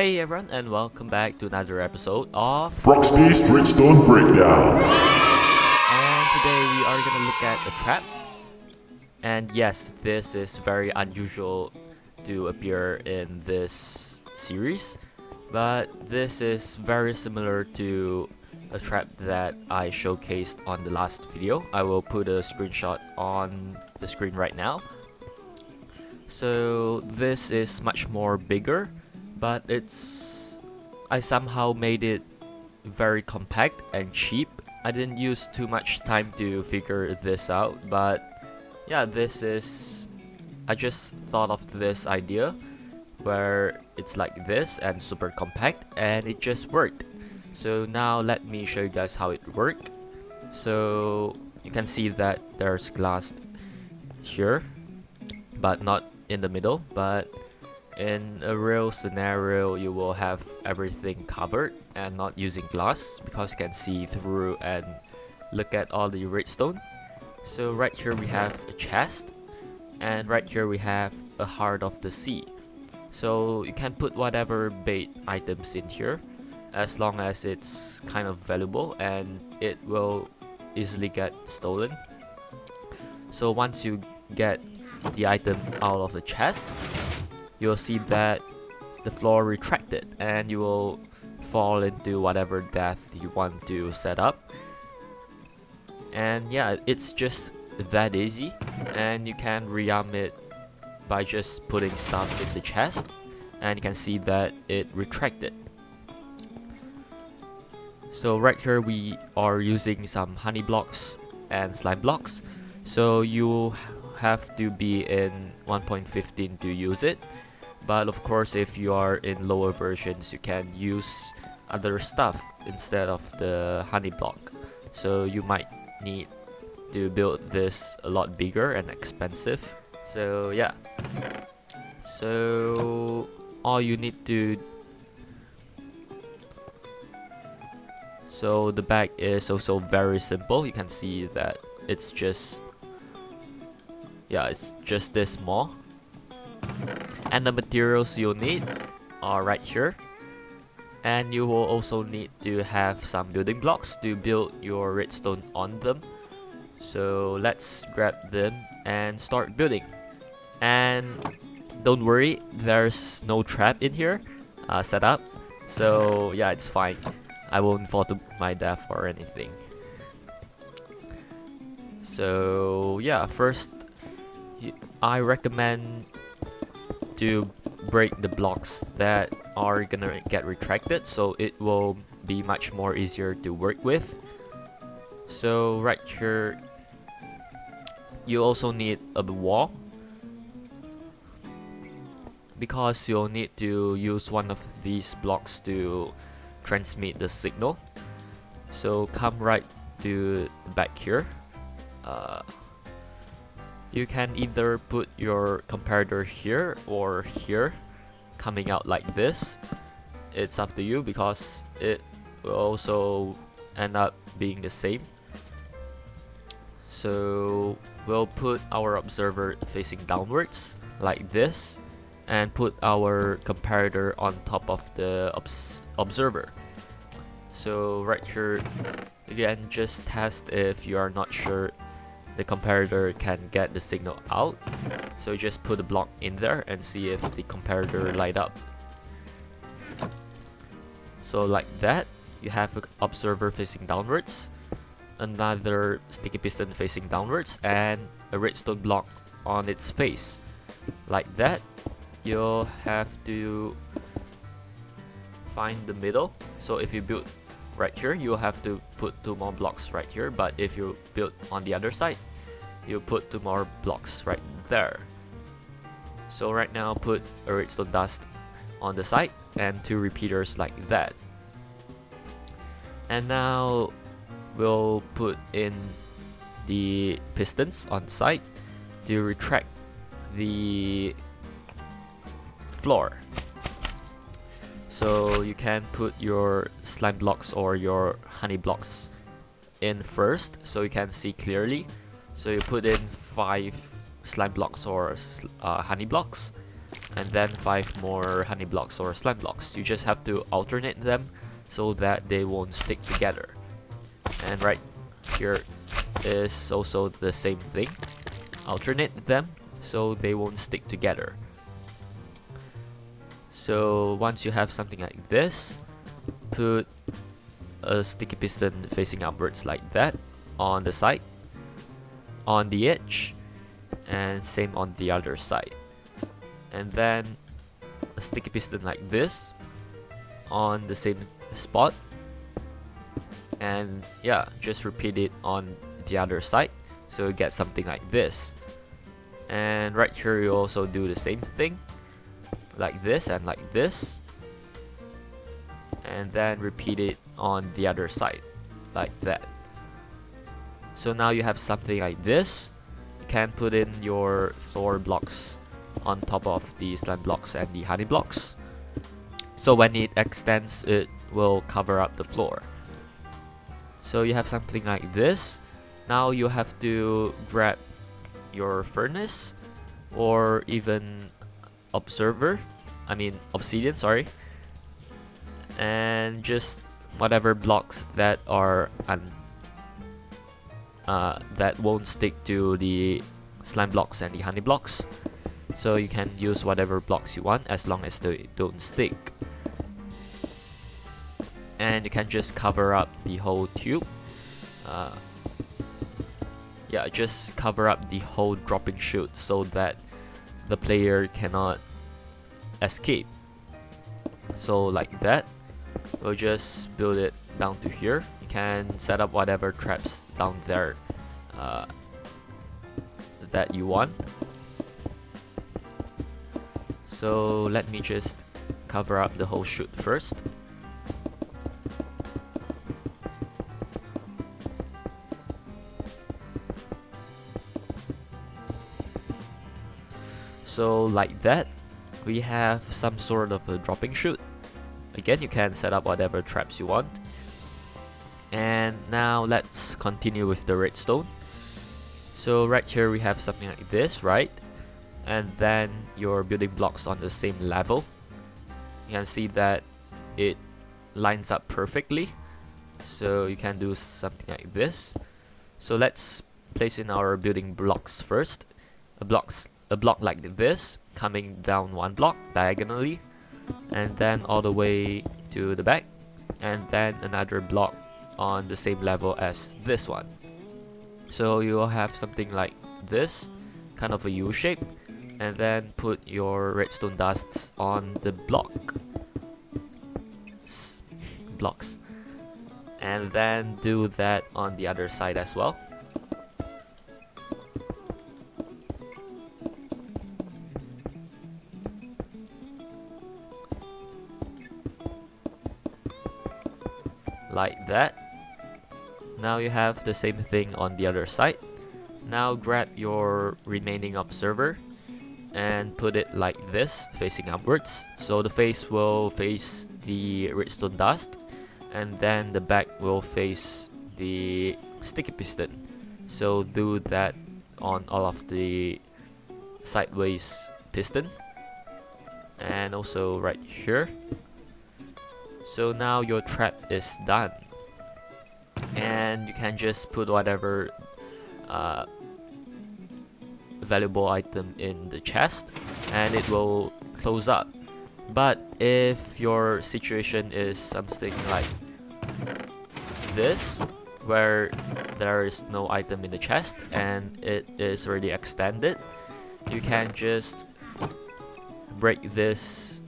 Hey everyone, and welcome back to another episode of Fr0xty's Redstone Breakdown. And today we are gonna look at a trap. And yes, this is very unusual to appear in this series, but this is very similar to a trap that I showcased on the last video. I will put a screenshot on the screen right now. So this is much more bigger, but I somehow made it very compact and cheap. I didn't use too much time to figure this out, but yeah, I just thought of this idea where it's like this and super compact, and it just worked. So now let me show you guys how it worked. So you can see that there's glass here, but not in the middle. But in a real scenario, you will have everything covered and not using glass, because you can see through and look at all the redstone. So right here we have a chest, and right here we have a heart of the sea. So you can put whatever bait items in here, as long as it's kind of valuable and it will easily get stolen. So once you get the item out of the chest, you'll see that the floor retracted and you will fall into whatever depth you want to set up. And yeah, it's just that easy, and you can rearm it by just putting stuff in the chest, and you can see that it retracted. So right here we are using some honey blocks and slime blocks, so you have to be in 1.15 to use it. But of course, if you are in lower versions, you can use other stuff instead of the honey block. So you might need to build this a lot bigger and expensive. So yeah. So all you need to... So the bag is also very simple. You can see that it's just... yeah, it's just this small. And the materials you'll need are right here. And you will also need to have some building blocks to build your redstone on them. So let's grab them and start building. And don't worry, there's no trap in here set up. So yeah, it's fine. I won't fall to my death or anything. So yeah, first I recommend to break the blocks that are gonna get retracted, so it will be much more easier to work with. So right here you also need a wall, because you'll need to use one of these blocks to transmit the signal. So come right to the back here. You can either put your comparator here or here, coming out like this. It's up to you, because it will also end up being the same. So we'll put our observer facing downwards like this, and put our comparator on top of the observer. So right here, again, just test if you are not sure the comparator can get the signal out. So just put a block in there and see if the comparator light up. So like that, you have an observer facing downwards, another sticky piston facing downwards, and a redstone block on its face. Like that, you'll have to find the middle. So if you build right here, you'll have to put 2 more blocks right here, but if you build on the other side, you put 2 more blocks right there. So right now, put a redstone dust on the side and 2 repeaters like that. And now we'll put in the pistons on the side to retract the floor. So you can put your slime blocks or your honey blocks in first, so you can see clearly. So you put in 5 slime blocks or honey blocks, and then 5 more honey blocks or slime blocks. You just have to alternate them so that they won't stick together. And right here is also the same thing. Alternate them so they won't stick together. So once you have something like this, put a sticky piston facing upwards like that on the side, on the edge, and same on the other side. And then a sticky piston like this on the same spot, and yeah, just repeat it on the other side so you get something like this. And right here you also do the same thing, like this and like this, and then repeat it on the other side like that. So now you have something like this. You can put in your floor blocks on top of the slime blocks and the honey blocks, so when it extends it will cover up the floor. So you have something like this. Now you have to grab your furnace or even obsidian, sorry, and just whatever blocks that are that won't stick to the slime blocks and the honey blocks. So you can use whatever blocks you want as long as they don't stick. And you can just cover up the whole tube. Yeah, just cover up the whole dropping chute so that the player cannot escape. So like that. We'll just build it down to here. You can set up whatever traps down there that you want. So let me just cover up the whole chute first. So like that, we have some sort of a dropping chute. Again, you can set up whatever traps you want. And now let's continue with the redstone. So right here we have something like this, right? And then your building blocks on the same level. You can see that it lines up perfectly. So you can do something like this. So let's place in our building blocks first. A block like this, coming down one block diagonally, and then all the way to the back, and then another block on the same level as this one. So you'll have something like this, kind of a U shape, and then put your redstone dusts on the blocks, and then do that on the other side as well. Like that. Now you have the same thing on the other side. Now grab your remaining observer and put it like this, facing upwards. So the face will face the redstone dust, and then the back will face the sticky piston. So do that on all of the sideways piston, and also right here. So now your trap is done, and you can just put whatever valuable item in the chest and it will close up. But if your situation is something like this, where there is no item in the chest and it is already extended, you can just break this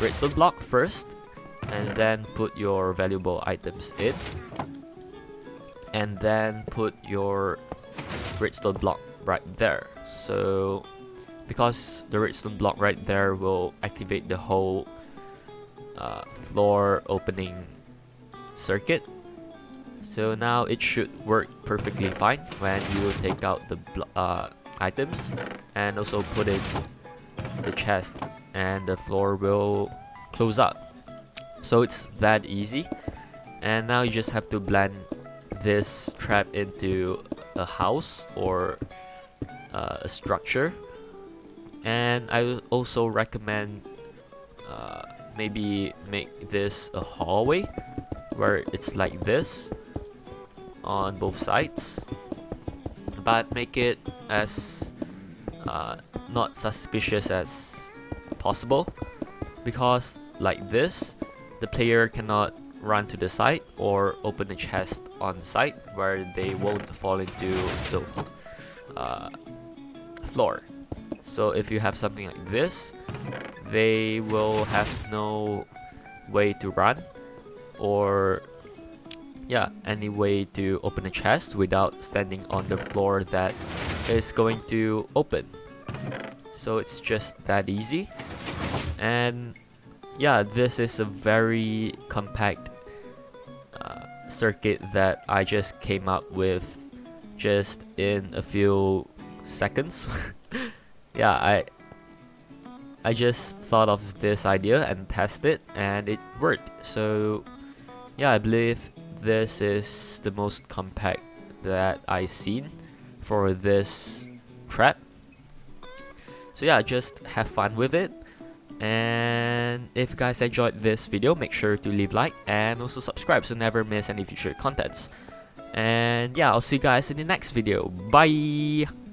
redstone block first, and then put your valuable items in, and then put your redstone block right there. So because the redstone block right there will activate the whole floor opening circuit. So now it should work perfectly fine when you take out the items and also put in the chest, and the floor will close up. So it's that easy. And now you just have to blend this trap into a house or a structure, And I would also recommend maybe make this a hallway where it's like this on both sides, but make it as not suspicious as possible, because like this the player cannot run to the side or open a chest on the side where they won't fall into the floor. So if you have something like this, they will have no way to run, or yeah, any way to open a chest without standing on the floor that is going to open. So it's just that easy. And yeah, this is a very compact circuit that I just came up with just in a few seconds. Yeah, I just thought of this idea and tested, and it worked. So yeah, I believe this is the most compact that I've seen for this trap. So yeah, just have fun with it. And if you guys enjoyed this video, make sure to leave a like and also subscribe so never miss any future contents. And yeah, I'll see you guys in the next video. Bye!